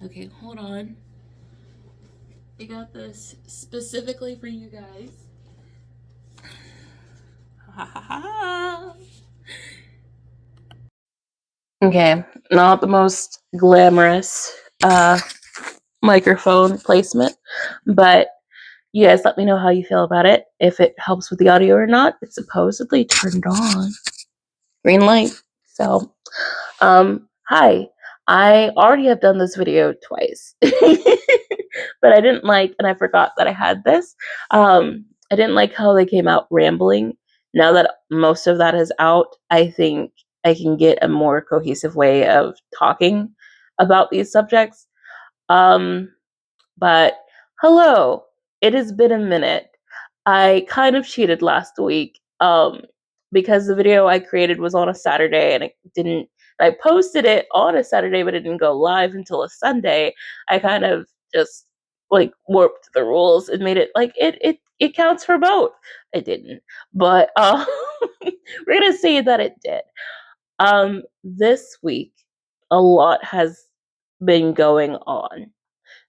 Okay, hold on. I got this specifically for you guys. Ha ha ha. Okay, not the most glamorous microphone placement, but you guys let me know how you feel about it. If it helps with the audio or not. It's supposedly turned on. Green light. So, hi. I already have done this video twice, but I didn't like, and I forgot that I had this. I didn't like how they came out rambling. Now that most of that is out, I think I can get a more cohesive way of talking about these subjects. Um, but hello, it has been a minute. I kind of cheated last week because the video I created was on a Saturday and it didn't. I posted it on a Saturday, but it didn't go live until a Sunday. I kind of just like warped the rules and made it like it counts for both. It didn't, but we're gonna say that it did. This week, a lot has been going on.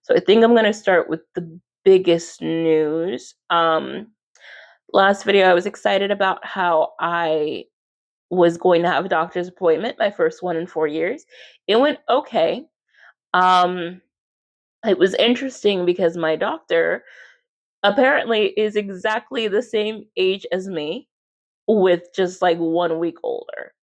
So I think I'm going to start with the biggest news. Last video, I was excited about how I was going to have a doctor's appointment, my first one in 4 years. It went okay. Um, it was interesting because my doctor apparently is exactly the same age as me, with just like 1 week older.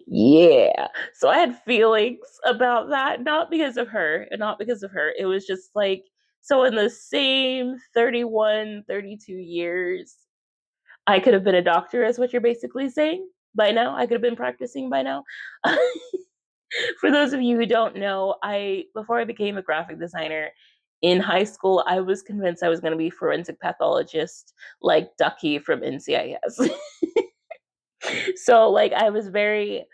Yeah. So I had feelings about that, not because of her, and not because of her. It was just like, so in the same 31, 32 years, I could have been a doctor, is what you're basically saying by now. I could have been practicing by now. For those of you who don't know, before I became a graphic designer in high school, I was convinced I was going to be a forensic pathologist like Ducky from NCIS. So like I was very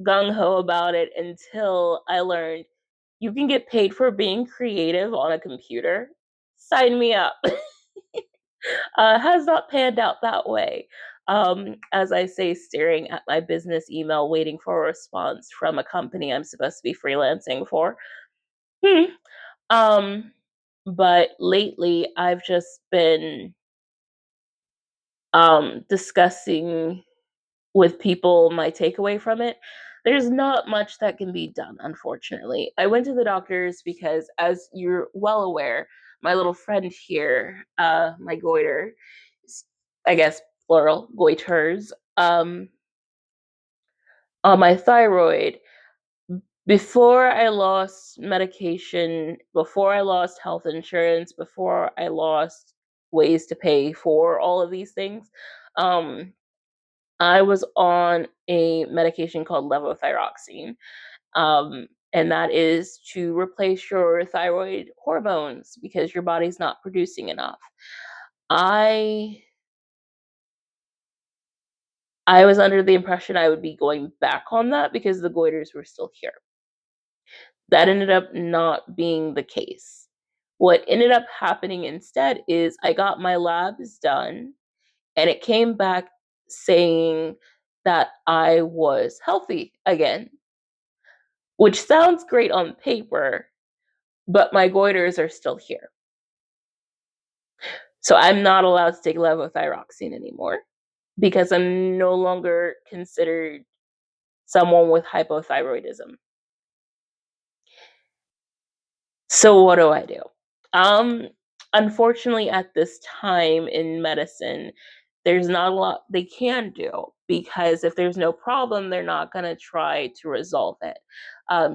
gung ho about it until I learned you can get paid for being creative on a computer. Sign me up. Has not panned out that way. As I say, staring at my business email, waiting for a response from a company I'm supposed to be freelancing for. Hmm. Um, but lately, I've just been discussing with people my takeaway from it. There's not much that can be done, unfortunately. I went to the doctors because, as you're well aware, my little friend here, my goiter, I guess plural, goiters, on my thyroid, before I lost medication, before I lost health insurance, before I lost ways to pay for all of these things, um, I was on a medication called levothyroxine, and that is to replace your thyroid hormones because your body's not producing enough. I I was under the impression I would be going back on that because the goiters were still here. That ended up not being the case. What ended up happening instead is I got my labs done and it came back saying that I was healthy again, which sounds great on paper, but my goiters are still here. So I'm not allowed to take levothyroxine anymore because I'm no longer considered someone with hypothyroidism. So what do I do? Um, Unfortunately, at this time in medicine, there's not a lot they can do because if there's no problem, they're not going to try to resolve it.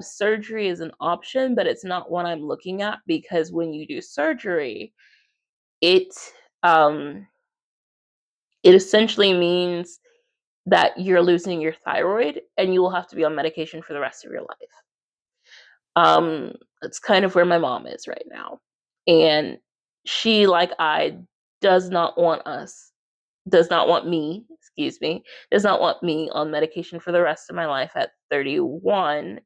Surgery is an option, but it's not what I'm looking at because when you do surgery, it um, it essentially means that you're losing your thyroid and you will have to be on medication for the rest of your life. It's kind of where my mom is right now. And she, like I, does not want us, does not want me, excuse me, does not want me on medication for the rest of my life at 31,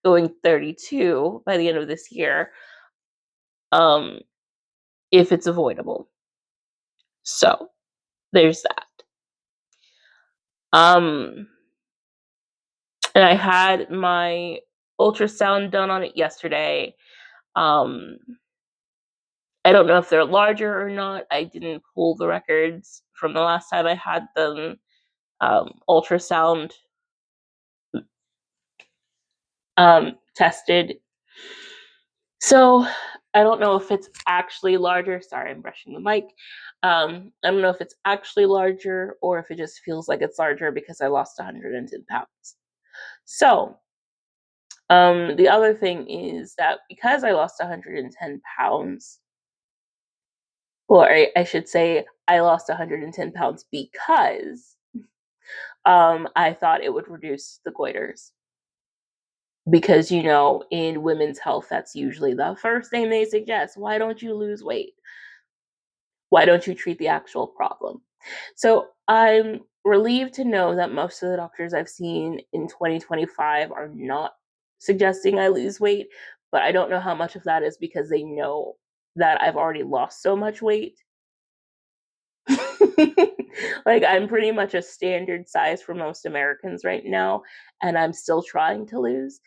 going 32 by the end of this year, um, if it's avoidable. So there's that. Um, and I had my ultrasound done on it yesterday. Um, I don't know if they're larger or not. I didn't pull the records from the last time I had them ultrasound tested. So I don't know if it's actually larger. Sorry, I'm brushing the mic. I don't know if it's actually larger or if it just feels like it's larger because I lost 110 pounds. So the other thing is that because I lost 110 pounds, or I should say I lost 110 pounds because I thought it would reduce the goiters. Because, in women's health, that's usually the first thing they suggest. Why don't you lose weight? Why don't you treat the actual problem? So I'm relieved to know that most of the doctors I've seen in 2025 are not suggesting I lose weight, but I don't know how much of that is because they know that I've already lost so much weight. Like, I'm pretty much a standard size for most Americans right now, and I'm still trying to lose.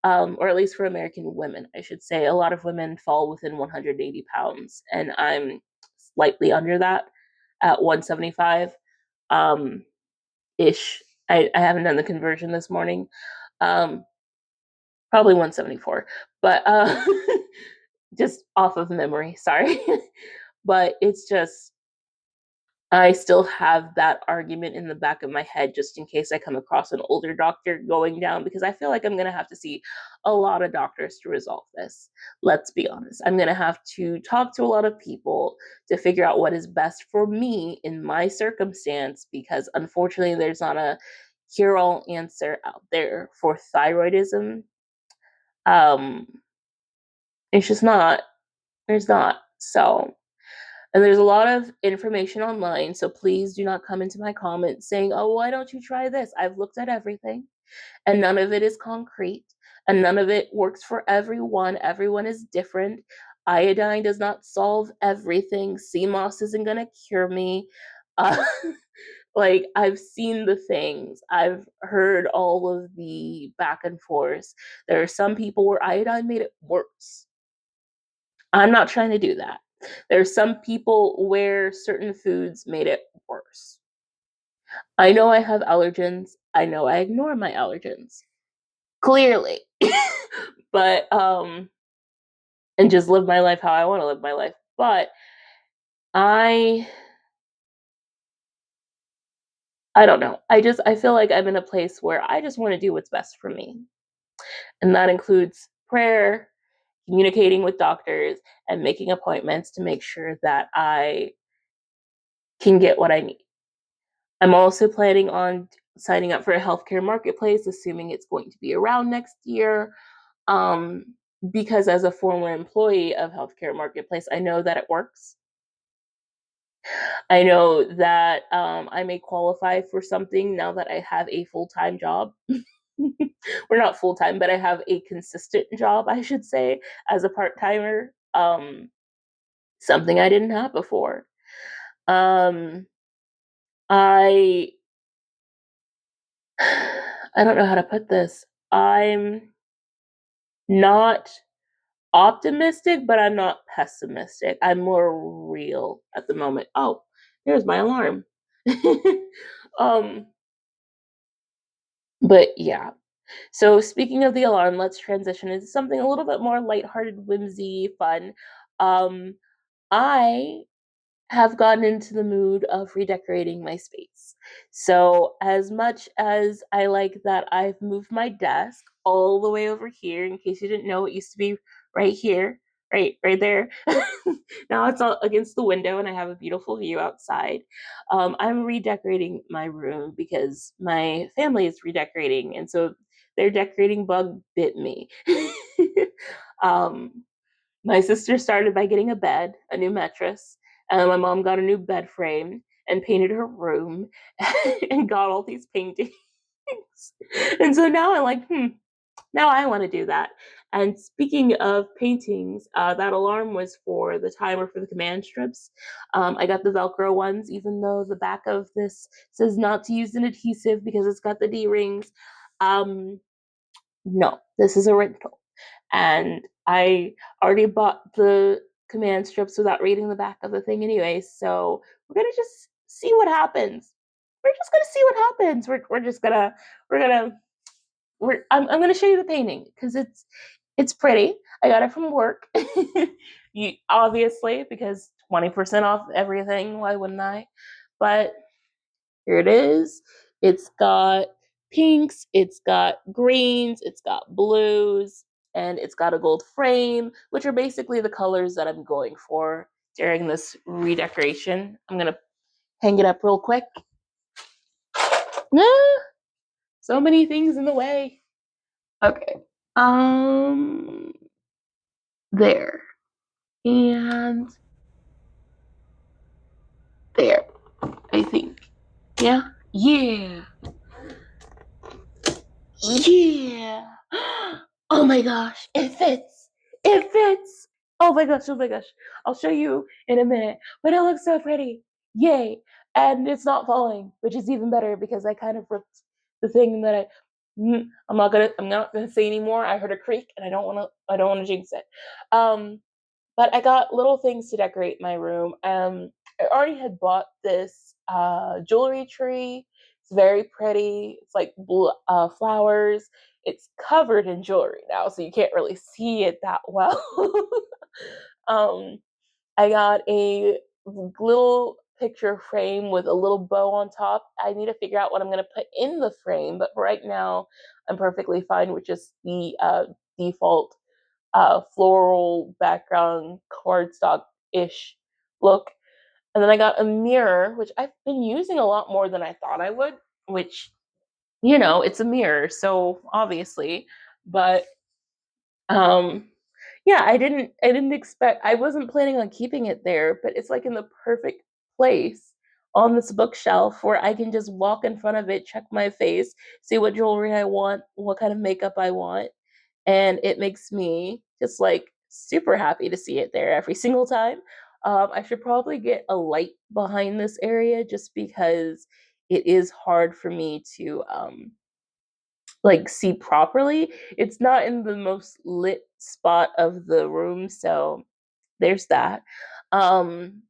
Or at least for American women, I should say. A lot of women fall within 180 pounds, and I'm slightly under that at 175 ish. I haven't done the conversion this morning. Um, Probably 174, but just off of memory, sorry. But it's just, I still have that argument in the back of my head just in case I come across an older doctor going down, because I feel like I'm going to have to see a lot of doctors to resolve this. Let's be honest. I'm going to have to talk to a lot of people to figure out what is best for me in my circumstance, because unfortunately, there's not a cure all answer out there for thyroidism. Um, it's just not. There's not. So, and there's a lot of information online, so please do not come into my comments saying, oh, why don't you try this? I've looked at everything, and none of it is concrete, and none of it works for everyone. Everyone is different. Iodine does not solve everything. Sea moss isn't going to cure me. Uh, like, I've seen the things. I've heard all of the back and forth. There are some people where iodine made it worse. I'm not trying to do that. There's some people where certain foods made it worse. I know I have allergens. I know I ignore my allergens. Clearly. But and just live my life how I want to live my life. But I I don't know. I feel like I'm in a place where I just want to do what's best for me. And that includes prayer, communicating with doctors, and making appointments to make sure that I can get what I need. I'm also planning on signing up for a healthcare marketplace, assuming it's going to be around next year. Um, because as a former employee of healthcare marketplace, I know that it works. I know that I may qualify for something now that I have a full-time job. We're not full-time, but I have a consistent job, I should say, as a part-timer. Something I didn't have before. Um, I I don't know how to put this. I'm not optimistic, but I'm not pessimistic. I'm more real at the moment. Oh, there's my alarm. um, but yeah. So speaking of the alarm, let's transition into something a little bit more lighthearted, whimsy, fun. Um, I have gotten into the mood of redecorating my space. So, as much as I like that I've moved my desk all the way over here, in case you didn't know, it used to be right here, right there. Now it's all against the window and I have a beautiful view outside. I'm redecorating my room because my family is redecorating, and so their decorating bug bit me. um, my sister started by getting a bed, a new mattress, and my mom got a new bed frame and painted her room and got all these paintings. And so now I'm like, now I want to do that. And speaking of paintings, that alarm was for the timer for the command strips. I got the Velcro ones, even though the back of this says not to use an adhesive because it's got the D rings. Um, No, this is a rental. And I already bought the command strips without reading the back of the thing anyway. So we're gonna just see what happens. We're just gonna see what happens. We're just gonna we're gonna I'm gonna show you the painting because it's pretty. I got it from work. You obviously because 20% off everything. Why wouldn't I? But here it is. It's got pinks, it's got greens, it's got blues, and it's got a gold frame, which are basically the colors that I'm going for during this redecoration. I'm gonna hang it up real quick. Ah, so many things in the way. Okay. Um, there. And there, I think. Yeah? Yeah. Yeah. Oh my gosh, it fits. It fits. Oh my gosh, oh my gosh. I'll show you in a minute. But it looks so pretty. Yay. And it's not falling, which is even better because I kind of ripped the thing that I'm not gonna say anymore. I heard a creak and I don't wanna jinx it. Um but I got little things to decorate my room. I already had bought this jewelry tree. It's very pretty. It's like flowers. It's covered in jewelry now, so you can't really see it that well. um, I got a little picture frame with a little bow on top. I need to figure out what I'm going to put in the frame, but for right now, I'm perfectly fine with just the default floral background cardstock ish look. And then I got a mirror, which I've been using a lot more than I thought I would, which, it's a mirror, so obviously. But um yeah, I didn't expect I wasn't planning on keeping it there, but it's like in the perfect place on this bookshelf where I can just walk in front of it, check my face, see what jewelry I want, what kind of makeup I want, and it makes me just like super happy to see it there every single time. I should probably get a light behind this area just because it is hard for me to like see properly. It's not in the most lit spot of the room, so there's that. Um,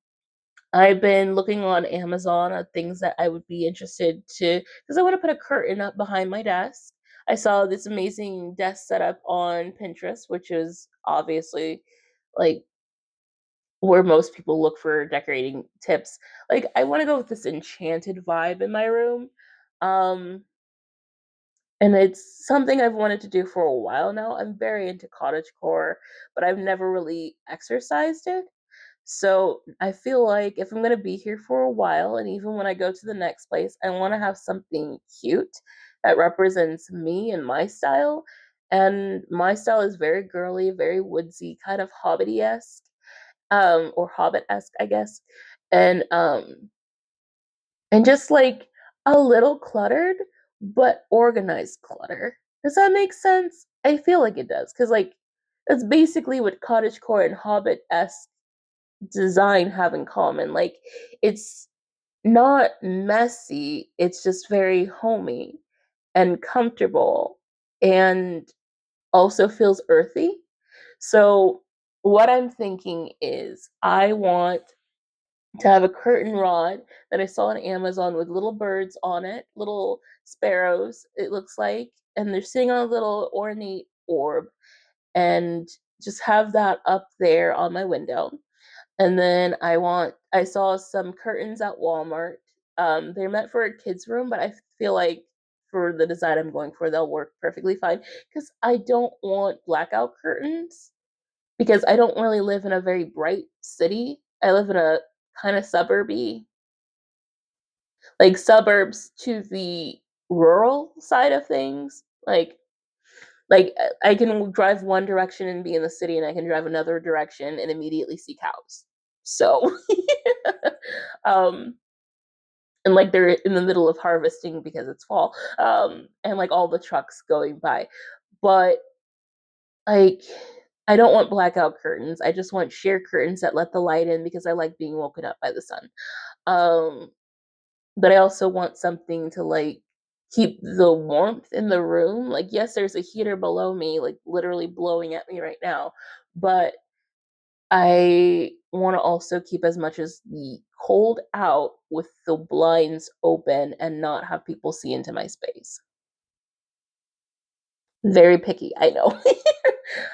I've been looking on Amazon at things that I would be interested to because I want to put a curtain up behind my desk. I saw this amazing desk setup on Pinterest, which is obviously like where most people look for decorating tips. Like I want to go with this enchanted vibe in my room. Um and it's something I've wanted to do for a while now. I'm very into cottagecore, but I've never really exercised it. So I feel like if I'm gonna be here for a while, and even when I go to the next place, I want to have something cute that represents me and my style. And my style is very girly, very woodsy, kind of hobbity-esque, or hobbit-esque, I guess. And and just like a little cluttered, but organized clutter. Does that make sense? I feel like it does, because like that's basically what cottagecore and hobbit-esque design have in common. Like it's not messy, it's just very homey and comfortable and also feels earthy. So what I'm thinking is I want to have a curtain rod that I saw on Amazon with little birds on it, little sparrows, it looks like, and they're sitting on a little ornate orb, and just have that up there on my window. And then I saw some curtains at Walmart. They're meant for a kid's room, but I feel like for the design I'm going for, they'll work perfectly fine because I don't want blackout curtains because I don't really live in a very bright city. I live in a kind of suburby, like suburbs to the rural side of things. Like I can drive one direction and be in the city, and I can drive another direction and immediately see cows. So, um, and like they're in the middle of harvesting because it's fall, and like all the trucks going by. But like, I don't want blackout curtains. I just want sheer curtains that let the light in because I like being woken up by the sun. Um, but I also want something to like keep the warmth in the room. Like, yes, there's a heater below me, like literally blowing at me right now, but I want to also keep as much as the cold out with the blinds open and not have people see into my space. Very picky, I know.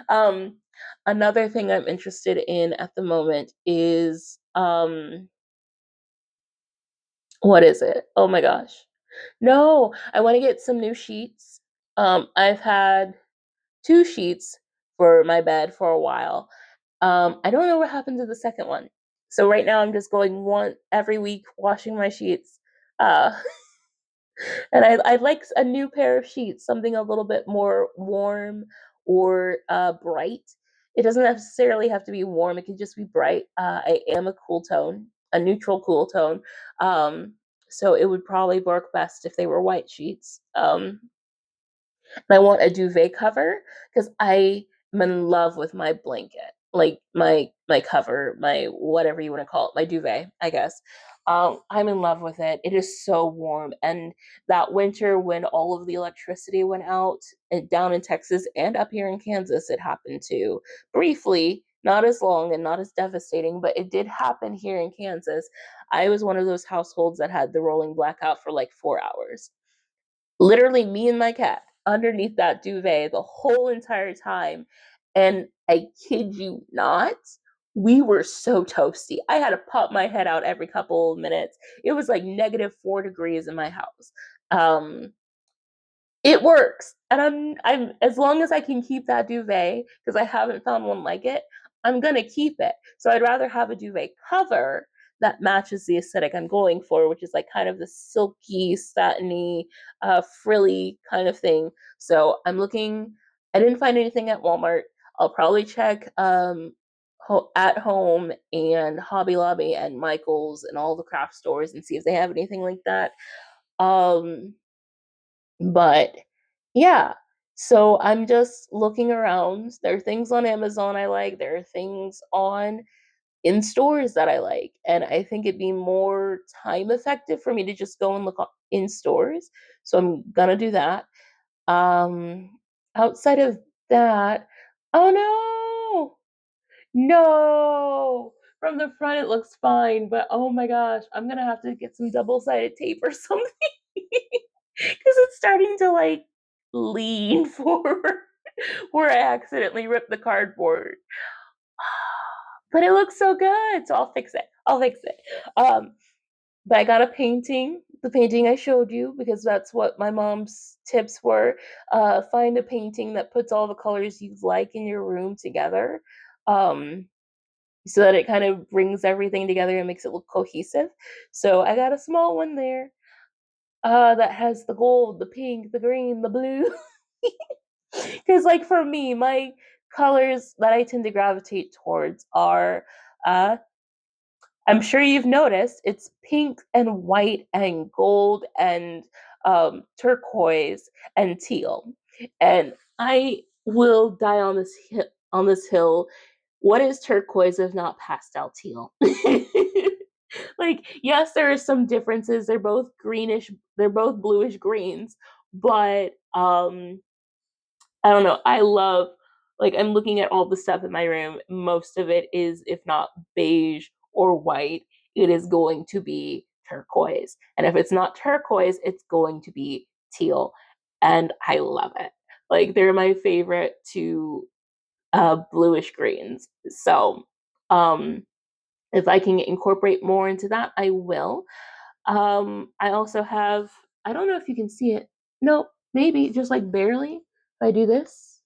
um, Another thing I'm interested in at the moment is what is it? Oh my gosh. No, I want to get some new sheets. I've had two sheets for my bed for a while. I don't know what happened to the second one. So right now I'm just going one every week washing my sheets. Uh, and I'd like a new pair of sheets, something a little bit more warm or bright. It doesn't necessarily have to be warm, it can just be bright. I am a cool tone, a neutral cool tone. Um, so it would probably work best if they were white sheets. And I want a duvet cover because I am in love with my blanket, like my cover, my whatever you want to call it, my duvet, I guess. I'm in love with it. It is so warm. And that winter, when all of the electricity went out down in Texas and up here in Kansas, it happened to briefly, not as long and not as devastating, but it did happen here in Kansas. I was one of those households that had the rolling blackout for like 4 hours, literally me and my cat underneath that duvet the whole entire time. And I kid you not, we were so toasty. I had to pop my head out every couple of minutes. It was like -4 degrees in my house. Um, it works. And I'm as long as I can keep that duvet, because I haven't found one like it, I'm gonna keep it. So I'd rather have a duvet cover that matches the aesthetic I'm going for, which is like kind of the silky, satiny, frilly kind of thing. So I'm looking. I didn't find anything at Walmart. I'll probably check at home and Hobby Lobby and Michael's and all the craft stores and see if they have anything like that. Um, but yeah, so I'm just looking around. There are things on Amazon I like, there are things on in stores that I like, and I think it'd be more time effective for me to just go and look in stores. So I'm gonna do that. Um, Outside of that, oh no, no. From the front, it looks fine, but oh my gosh, I'm gonna have to get some double-sided tape or something because it's starting to like lean forward where I accidentally ripped the cardboard. But it looks so good, so I'll fix it. I'll fix it. Um, but I got a painting, the painting I showed you, because that's what my mom's tips were. Find a painting that puts all the colors you like in your room together. Um, so that it kind of brings everything together and makes it look cohesive. So I got a small one there that has the gold, the pink, the green, the blue. Because, like, for me, my colors that I tend to gravitate towards are, uh, I'm sure you've noticed, it's pink and white and gold and turquoise and teal. And I will die on this hill. What is turquoise if not pastel teal? Like, yes, there are some differences. They're both greenish, they're both bluish greens, but I don't know. I love, like, I'm looking at all the stuff in my room. Most of it is, if not beige or white, it is going to be turquoise. And if it's not turquoise, it's going to be teal. And I love it. Like, they're my favorite two bluish greens. So, if I can incorporate more into that, I will. I also have, I don't know if you can see it. No, maybe just like barely. If I do this,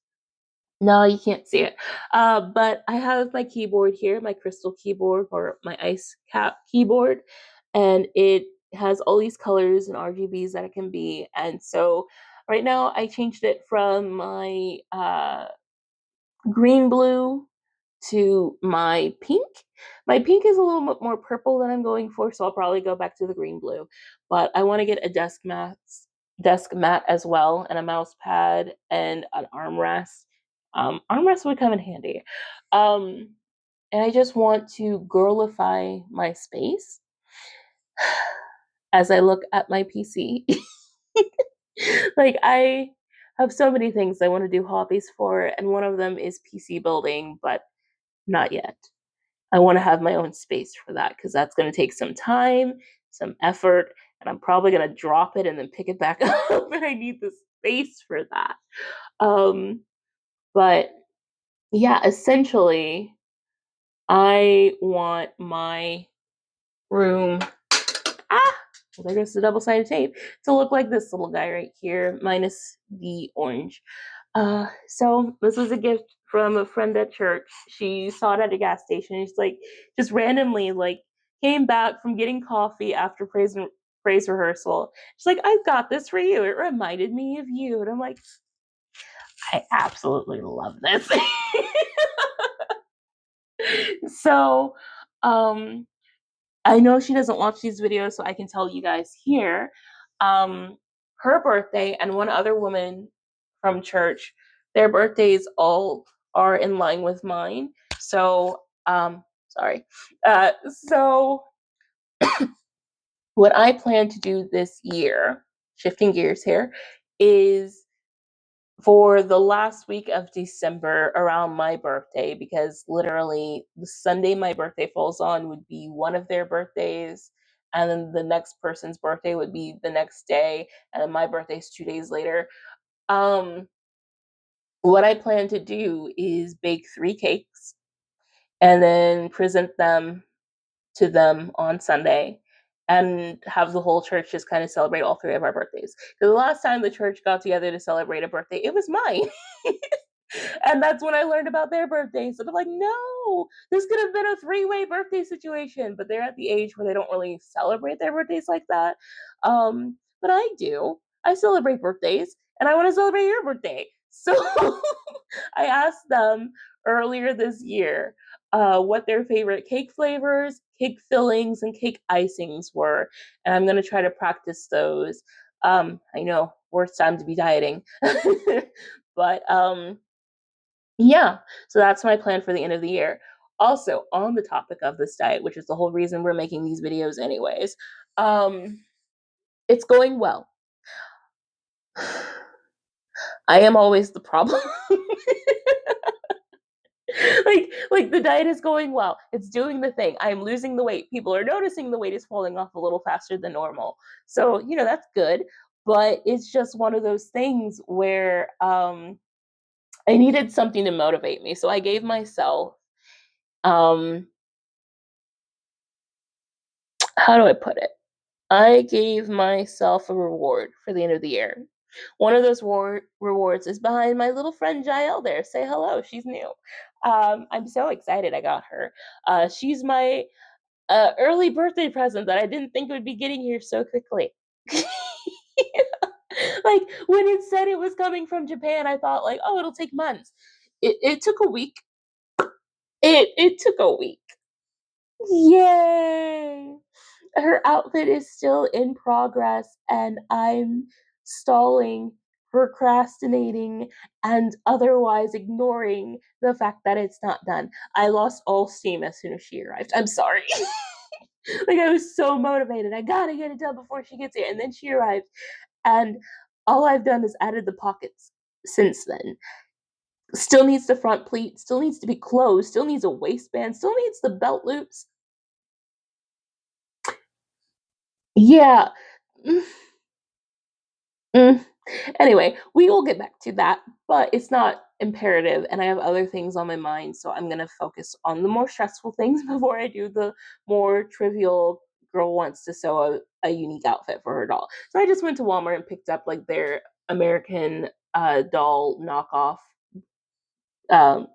no, you can't see it. But I have my keyboard here, my crystal keyboard or my ice cap keyboard, and it has all these colors and RGBs that it can be. And so right now I changed it from my green blue to my pink. My pink is a little bit more purple than I'm going for, so I'll probably go back to the green blue. But I want to get a desk mat as well, and a mouse pad and an armrest. Armrest would come in handy. Um, and I just want to girlify my space as I look at my PC. Like, I have so many things I want to do hobbies for, and one of them is PC building, but not yet. I want to have my own space for that because that's going to take some time, some effort, and I'm probably going to drop it and then pick it back up, and I need the space for that. Um, but yeah, essentially, I want my room. Ah, well, there goes the double-sided tape to look like this little guy right here, minus the orange. So this was a gift from a friend at church. She saw it at a gas station. She's like, just randomly, like, came back from getting coffee after praise rehearsal. She's like, I've got this for you. It reminded me of you. And I'm like, I absolutely love this. So, um, I know she doesn't watch these videos, so I can tell you guys here. Um, Her birthday and one other woman from church, their birthdays all are in line with mine. So, sorry. So what I plan to do this year, shifting gears here, is for the last week of December around my birthday, because literally the Sunday my birthday falls on would be one of their birthdays, and then the next person's birthday would be the next day, and then my birthday's 2 days later. Um, what I plan to do is bake 3 cakes and then present them to them on Sunday and have the whole church just kind of celebrate all 3 of our birthdays. Because the last time the church got together to celebrate a birthday, it was mine. And that's when I learned about their birthdays. So I'm like, no, this could have been a 3-way birthday situation. But they're at the age where they don't really celebrate their birthdays like that. But I do. I celebrate birthdays, and I want to celebrate your birthday. So I asked them earlier this year what their favorite cake flavors, cake fillings, and cake icings were. And I'm going to try to practice those. I know, worst time to be dieting. But yeah, so that's my plan for the end of the year. Also, on the topic of this diet, which is the whole reason we're making these videos anyways, um, it's going well. I am always the problem. Like the diet is going well. It's doing the thing. I am losing the weight. People are noticing the weight is falling off a little faster than normal. So, that's good. But it's just one of those things where I needed something to motivate me. So I gave myself um how do I put it? I gave myself a reward for the end of the year. One of those rewards is behind my little friend Jael there. Say hello. She's new. I'm so excited I got her. She's my early birthday present that I didn't think would be getting here so quickly. Like when it said it was coming from Japan, I thought like, oh, it'll take months. It took a week. It took a week. Yay! Her outfit is still in progress, and I'm stalling, procrastinating, and otherwise ignoring the fact that it's not done. I lost all steam as soon as she arrived. I'm sorry. Like, I was so motivated. I gotta get it done before she gets here. And then she arrived, and all I've done is added the pockets since then. Still needs the front pleat, still needs to be closed, still needs a waistband, still needs the belt loops. Yeah. Mm, mm. Anyway, we will get back to that, but it's not imperative, and I have other things on my mind, so I'm gonna focus on the more stressful things before I do the more trivial girl wants to sew a unique outfit for her doll. So I just went to Walmart and picked up like their American doll knockoff um,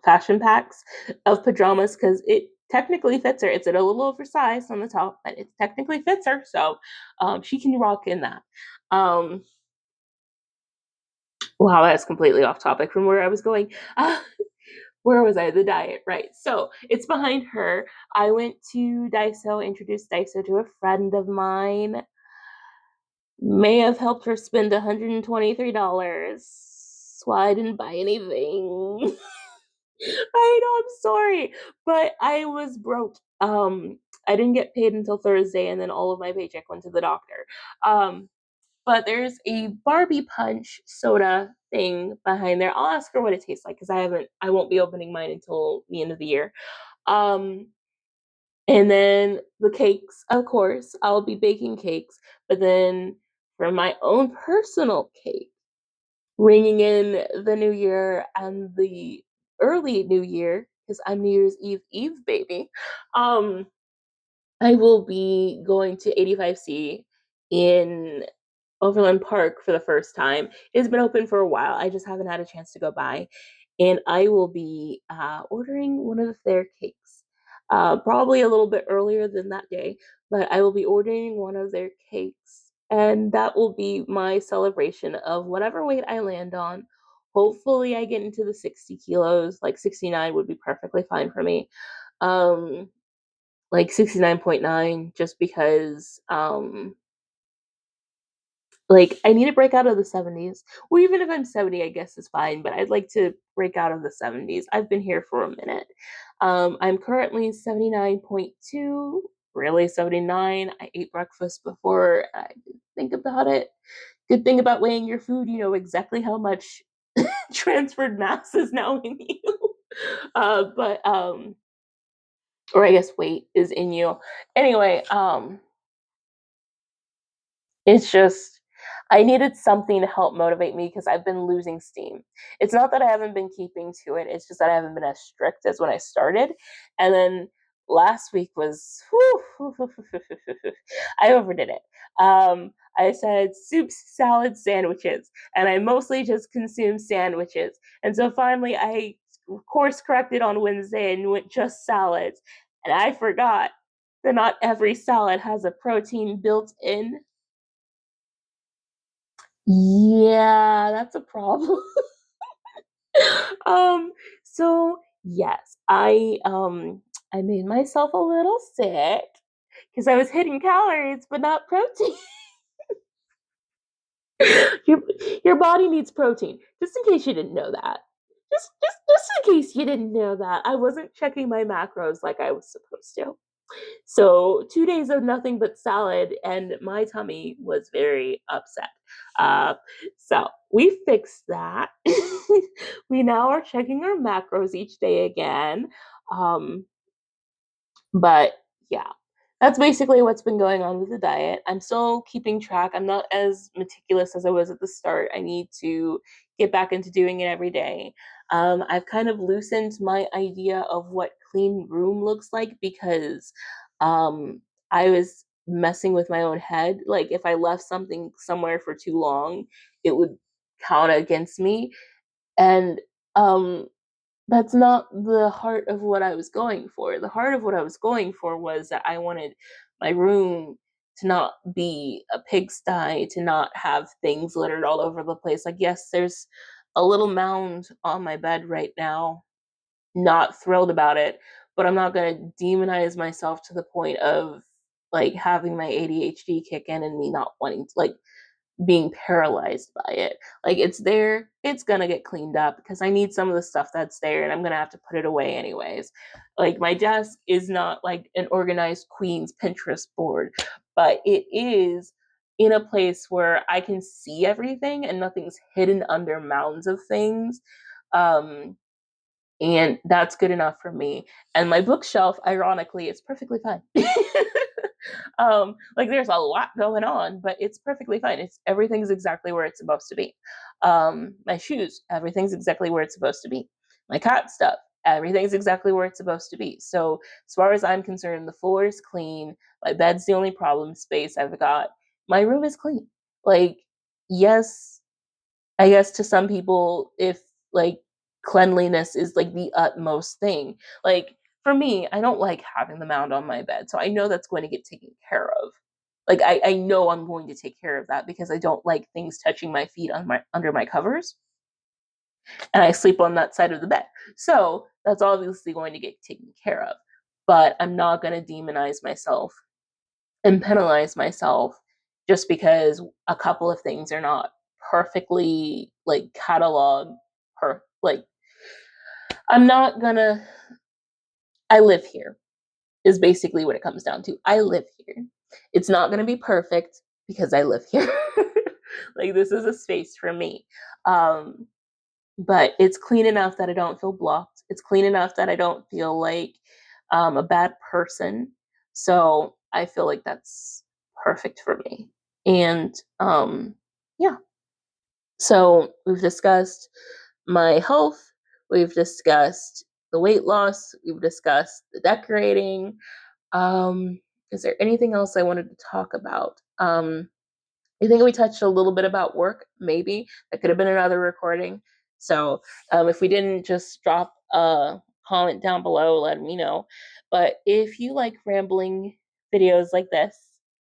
fashion packs of pajamas because it technically fits her. It's a little oversized on the top, but it technically fits her, so she can rock in that. Um, wow, that's completely off topic from where I was going. Where was I? The diet, right? So it's behind her. I went to Daiso, introduced Daiso to a friend of mine. May have helped her spend $123. So I didn't buy anything. I know, I'm sorry, but I was broke. I didn't get paid until Thursday, and then all of my paycheck went to the doctor. Um, But there's a Barbie Punch soda thing behind there. I'll ask her what it tastes like because I won't be opening mine until the end of the year. Um, and then the cakes, of course, I'll be baking cakes. But then for my own personal cake, ringing in the new year and the early new year, because I'm New Year's Eve baby. Um, I will be going to 85C in Overland Park for the first time. It's been open for a while. I just haven't had a chance to go by. And I will be ordering one of their cakes. Probably a little bit earlier than that day, but I will be ordering one of their cakes. And that will be my celebration of whatever weight I land on. Hopefully, I get into the 60 kilos. Like 69 would be perfectly fine for me. Um, like 69.9, just because like I need to break out of the 70s. Or even if I'm 70, I guess is fine, but I'd like to break out of the 70s. I've been here for a minute. I'm currently 79.2, really 79. I ate breakfast before I didn't think about it. Good thing about weighing your food, you know exactly how much transferred mass is now in you. But or I guess weight is in you. Anyway, it's just I needed something to help motivate me because I've been losing steam. It's not that I haven't been keeping to it, it's just that I haven't been as strict as when I started. And then last week was I overdid it. I said soups, salads, sandwiches, and I mostly just consumed sandwiches. And so finally I course corrected on Wednesday and went just salads. And I forgot that not every salad has a protein built in. Yeah, that's a problem. um, so yes, I made myself a little sick because I was hitting calories but not protein. your your body needs protein. Just in case you didn't know that. Just in case you didn't know that. I wasn't checking my macros like I was supposed to. So 2 days of nothing but salad, and my tummy was very upset. Uh, so we fixed that. We now are checking our macros each day again. Um, but yeah, that's basically what's been going on with the diet. I'm still keeping track. I'm not as meticulous as I was at the start. I need to get back into doing it every day. I've kind of loosened my idea of what clean room looks like because um, I was messing with my own head. Like if I left something somewhere for too long, it would count against me. And um, that's not the heart of what I was going for. The heart of what I was going for was that I wanted my room to not be a pigsty, to not have things littered all over the place. Like, yes, there's a little mound on my bed right now. Not thrilled about it, but I'm not going to demonize myself to the point of like having my ADHD kick in and me not wanting to, like, being paralyzed by it. Like it's there, it's gonna get cleaned up because I need some of the stuff that's there and I'm gonna have to put it away anyways. Like my desk is not like an organized queen's Pinterest board, but it is in a place where I can see everything and nothing's hidden under mounds of things. Um, and that's good enough for me. And my bookshelf, ironically, is perfectly fine. Like there's a lot going on, but it's perfectly fine. It's everything's exactly where it's supposed to be. My shoes, everything's exactly where it's supposed to be. My cat stuff, everything's exactly where it's supposed to be. So as far as I'm concerned, the floor is clean. My bed's the only problem space I've got. My room is clean. Like, yes, I guess to some people, if like cleanliness is like the utmost thing, like for me, I don't like having the mound on my bed. So I know that's going to get taken care of. Like I know I'm going to take care of that because I don't like things touching my feet on my under my covers. And I sleep on that side of the bed. So that's obviously going to get taken care of. But I'm not going to demonize myself and penalize myself just because a couple of things are not perfectly like catalog per like I'm not gonna I live here is basically what it comes down to. I live here. It's not gonna be perfect because I live here. Like, this is a space for me. Um, but it's clean enough that I don't feel blocked. It's clean enough that I don't feel like a bad person. So I feel like that's perfect for me. And yeah, so we've discussed my health, we've discussed the weight loss, we've discussed the decorating. Um, is there anything else I wanted to talk about? I think we touched a little bit about work, maybe. That could have been another recording. So if we didn't, just drop a comment down below, let me know. But if you like rambling videos like this,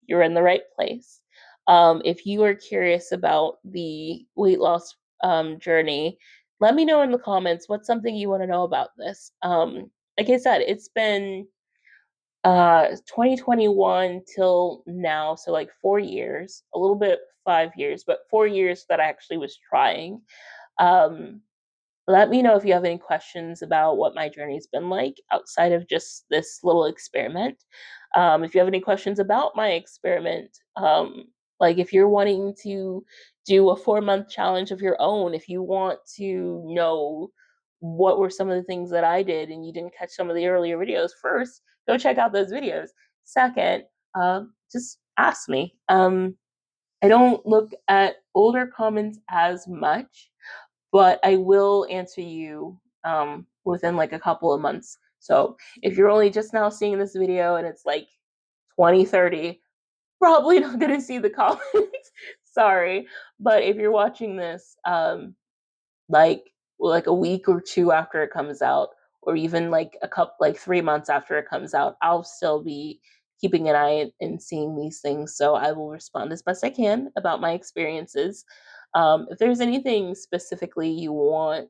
you're in the right place. If you are curious about the weight loss journey, let me know in the comments what's something you want to know about this. Like I said, it's been 2021 till now, so like 4 years, a little bit 5 years, but 4 years that I actually was trying. um Let me know if you have any questions about what my journey's been like outside of just this little experiment. If you have any questions about my experiment, like if you're wanting to do a 4 month challenge of your own, if you want to know what were some of the things that I did and you didn't catch some of the earlier videos, first, go check out those videos. Second, just ask me. I don't look at older comments as much, but I will answer you within like a couple of months. So if you're only just now seeing this video and it's like 2030, probably not going to see the comments. Sorry. But if you're watching this, like like a week or two after it comes out, or even like a couple like 3 months after it comes out, I'll still be keeping an eye and seeing these things, so I will respond as best I can about my experiences. If there's anything specifically you want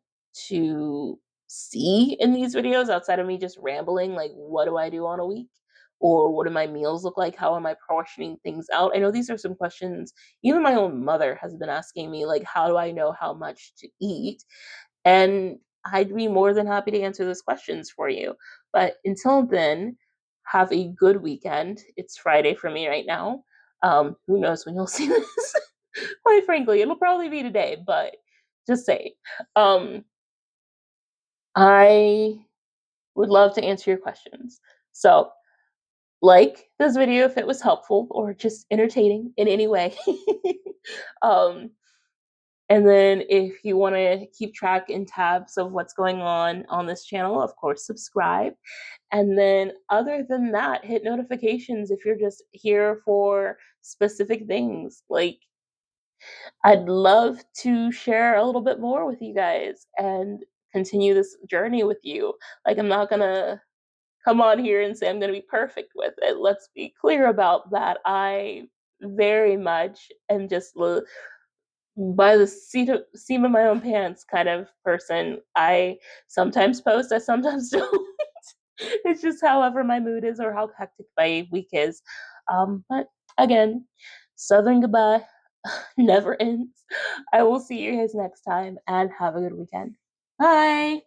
to see in these videos outside of me just rambling, like what do I do on a week, or what do my meals look like, how am I portioning things out? I know these are some questions even my own mother has been asking me, like, how do I know how much to eat? And I'd be more than happy to answer those questions for you. But until then, have a good weekend. It's Friday for me right now. Who knows when you'll see this? Quite frankly, it'll probably be today, but just say. Um, I would love to answer your questions. So, like this video if it was helpful or just entertaining in any way. um, And then if you want to keep track and tabs of what's going on this channel, of course, subscribe. And then other than that, hit notifications if you're just here for specific things. Like, I'd love to share a little bit more with you guys and continue this journey with you. Like, I'm not going to come on here and say I'm going to be perfect with it. Let's be clear about that. I very much am just by the seam of my own pants kind of person. I sometimes post, I sometimes don't. It's just however my mood is or how hectic my week is. But again, Southern goodbye never ends. I will see you guys next time and have a good weekend. Bye.